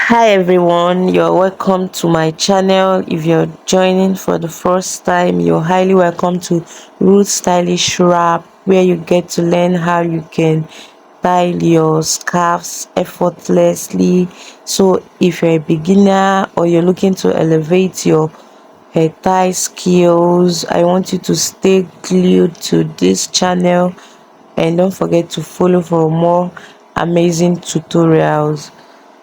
Hi everyone, you're welcome to my channel. If you're joining for the first time, you're highly welcome to Root Stylish Wrap, where you get to learn how you can style your scarves effortlessly. So if you're a beginner or you're looking to elevate your hair tie skills, I want you to stay glued to this channel and don't forget to follow for more amazing tutorials.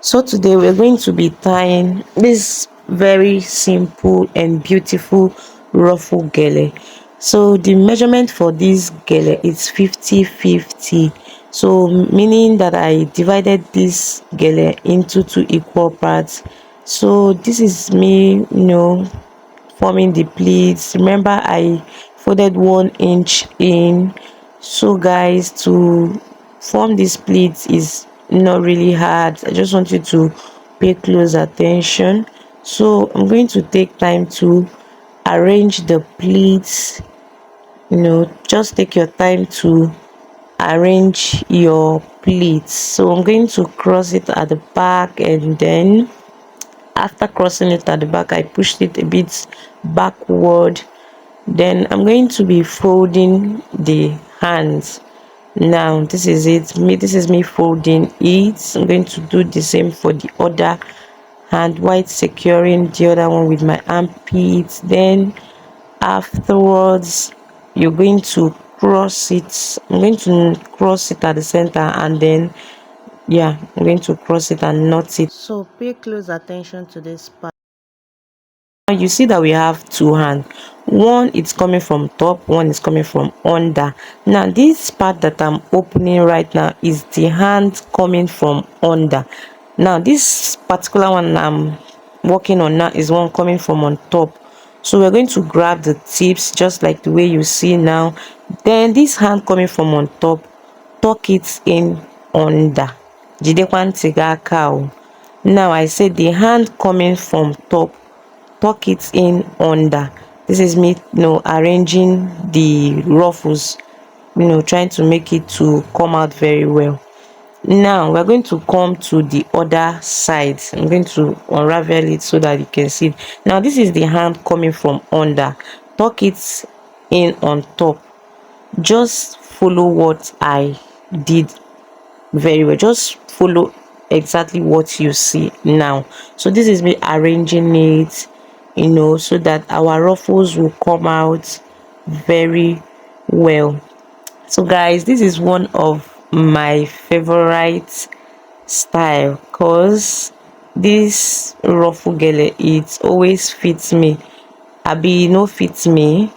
So today we're going to be tying this very simple and beautiful ruffle gele. So the measurement for this gele is 50-50, so meaning that I divided this gele into two equal parts. So this is me, forming the pleats. Remember, I folded 1 inch in. So guys, to form this pleats is not really hard. I just want you to pay close attention. So I'm going to take time to arrange the pleats. Just take your time to arrange your pleats. So I'm going to cross it at the back, and then after crossing it at the back, I pushed it a bit backward. Then I'm going to be folding the hands. Now this is me folding it. I'm going to do the same for the other hand while securing the other one with my armpit. Then afterwards, you're going to cross it. I'm going to cross it at the center, and then I'm going to cross it and knot it. So pay close attention to this part. Now you see that we have two hands. One is coming from top, one is coming from under. Now this part that I'm opening right now is the hand coming from under. Now this particular one I'm working on now is one coming from on top. So we're going to grab the tips just like the way you see now. Then this hand coming from on top, tuck it in under. Jidekwa ntị gị aka o. Now I said the hand coming from top, tuck it in under. This is me, arranging the ruffles, trying to make it to come out very well. Now we're going to come to the other side. I'm going to unravel it so that you can see it. Now this is the hand coming from under, tuck it in on top. Just follow what I did very well. Just follow exactly what you see now. So this is me arranging it, so that our ruffles will come out very well. So guys, this is one of my favorite style, because this ruffle gele, it always fits me. Abi no fits me.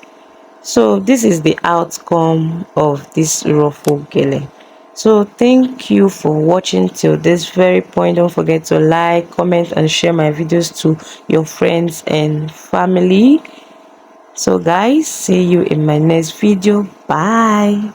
So this is the outcome of this ruffle gele. So thank you for watching till this very point. Don't forget to like, comment and share my videos to your friends and family. So guys, see you in my next video. Bye.